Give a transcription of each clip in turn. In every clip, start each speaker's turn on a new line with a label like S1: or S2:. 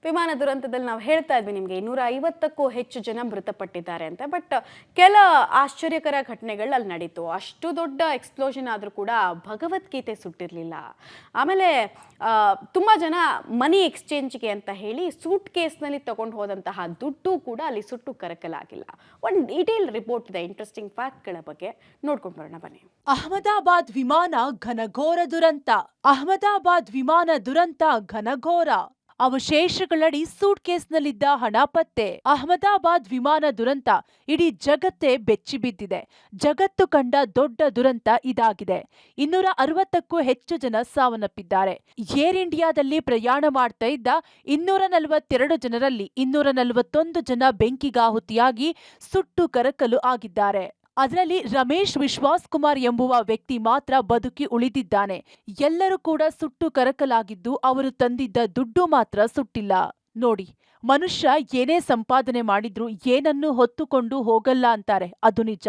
S1: ವಿಮಾನ ದುರಂತದಲ್ಲಿ ನಾವು ಹೇಳ್ತಾ ಇದ್ವಿ ನಿಮಗೆ 250ಕ್ಕೂ ಹೆಚ್ಚು ಜನ ಮೃತಪಟ್ಟಿದ್ದಾರೆ ಅಂತ. ಬಟ್ ಕೆಲ ಆಶ್ಚರ್ಯಕರ ಘಟನೆಗಳು ಅಲ್ಲಿ ನಡೀತು. ಅಷ್ಟು ದೊಡ್ಡ ಎಕ್ಸ್ಪ್ಲೋಷನ್ ಆದರೂ ಕೂಡ ಭಗವದ್ಗೀತೆ ಸುಟ್ಟಿರಲಿಲ್ಲ. ಆಮೇಲೆ ತುಂಬ ಜನ ಮನಿ ಎಕ್ಸ್ಚೇಂಜ್ಗೆ ಅಂತ ಹೇಳಿ ಸೂಟ್ ಕೇಸ್ನಲ್ಲಿ ತಗೊಂಡು ಹೋದಂತಹ ದುಡ್ಡು ಕೂಡ ಅಲ್ಲಿ ಸುಟ್ಟು ಕರಕಲಾಗಿಲ್ಲ. ಒಂದು ಡೀಟೇಲ್ ರಿಪೋರ್ಟ್ ಇದೆ ಇಂಟ್ರೆಸ್ಟಿಂಗ್ ಫ್ಯಾಕ್ಟ್ಗಳ ಬಗ್ಗೆ, ನೋಡ್ಕೊಂಡು ಬರೋಣ ಬನ್ನಿ.
S2: ಅಹಮದಾಬಾದ್ ವಿಮಾನ ಘನಘೋರ ದುರಂತ. ಅಹಮದಾಬಾದ್ ವಿಮಾನ ದುರಂತ ಘನಘೋರ. ಅವಶೇಷಗಳಡಿ ಸೂಟ್ ಕೇಸ್ನಲ್ಲಿದ್ದ ಹಣ ಪತ್ತೆ. ಅಹಮದಾಬಾದ್ ವಿಮಾನ ದುರಂತ ಇಡೀ ಜಗತ್ತೇ ಬೆಚ್ಚಿಬಿದ್ದಿದೆ. ಜಗತ್ತು ಕಂಡ ದೊಡ್ಡ ದುರಂತ ಇದಾಗಿದೆ. 260ಕ್ಕೂ ಹೆಚ್ಚು ಜನ ಸಾವನ್ನಪ್ಪಿದ್ದಾರೆ. ಏರ್ ಇಂಡಿಯಾದಲ್ಲಿ ಪ್ರಯಾಣ ಮಾಡ್ತಾ ಇದ್ದ 242 ಜನರಲ್ಲಿ 241 ಜನ ಬೆಂಕಿಗಾಹುತಿಯಾಗಿ ಸುಟ್ಟು ಕರಕಲು ಆಗಿದ್ದಾರೆ. ಅದರಲ್ಲಿ ರಮೇಶ್ ವಿಶ್ವಾಸ್ ಕುಮಾರ್ ಎಂಬುವ ವ್ಯಕ್ತಿ ಮಾತ್ರ ಬದುಕಿ ಉಳಿದಿದ್ದಾನೆ. ಎಲ್ಲರೂ ಕೂಡ ಸುಟ್ಟು ಕರಕಲಾಗಿದ್ದು ಅವರು ತಂದಿದ್ದ ದುಡ್ಡು ಮಾತ್ರ ಸುಟ್ಟಿಲ್ಲ. ನೋಡಿ, ಮನುಷ್ಯ ಏನೇ ಸಂಪಾದನೆ ಮಾಡಿದ್ರೂ ಏನನ್ನು ಹೊತ್ತುಕೊಂಡು ಹೋಗಲ್ಲ ಅಂತಾರೆ, ಅದು ನಿಜ.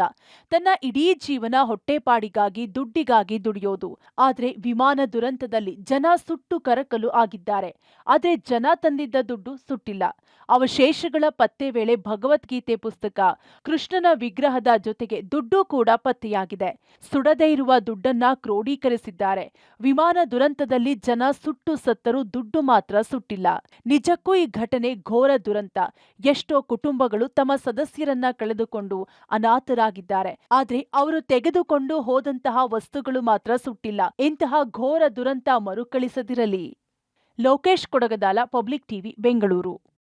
S2: ತನ್ನ ಇಡೀ ಜೀವನ ಹೊಟ್ಟೆಪಾಡಿಗಾಗಿ ದುಡ್ಡಿಗಾಗಿ ದುಡಿಯೋದು. ಆದ್ರೆ ವಿಮಾನ ದುರಂತದಲ್ಲಿ ಜನ ಸುಟ್ಟು ಕರಕಲು ಆಗಿದ್ದಾರೆ. ಆದ್ರೆ ಜನ ತಂದಿದ್ದ ದುಡ್ಡು ಸುಟ್ಟಿಲ್ಲ. ಅವಶೇಷಗಳ ಪತ್ತೆ ವೇಳೆ ಭಗವದ್ಗೀತೆ ಪುಸ್ತಕ, ಕೃಷ್ಣನ ವಿಗ್ರಹದ ಜೊತೆಗೆ ದುಡ್ಡು ಕೂಡ ಪತ್ತೆಯಾಗಿದೆ. ಸುಡದೇ ಇರುವ ದುಡ್ಡನ್ನ ಕ್ರೋಢೀಕರಿಸಿದ್ದಾರೆ. ವಿಮಾನ ದುರಂತದಲ್ಲಿ ಜನ ಸುಟ್ಟು ಸತ್ತರೂ ದುಡ್ಡು ಮಾತ್ರ ಸುಟ್ಟಿಲ್ಲ. ನಿಜಕ್ಕೂ ಈ ಘಟನೆ ಘೋರ ದುರಂತ. ಎಷ್ಟೋ ಕುಟುಂಬಗಳು ತಮ್ಮ ಸದಸ್ಯರನ್ನ ಕಳೆದುಕೊಂಡು ಅನಾಥರಾಗಿದ್ದಾರೆ. ಆದ್ರೆ ಅವರು ತೆಗೆದುಕೊಂಡು ಹೋದಂತಹ ವಸ್ತುಗಳು ಮಾತ್ರ ಸುಟ್ಟಿಲ್ಲ. ಇಂತಹ ಘೋರ ದುರಂತ ಮರುಕಳಿಸದಿರಲಿ. Lokesh Kodagadala, public TV, Bengaluru.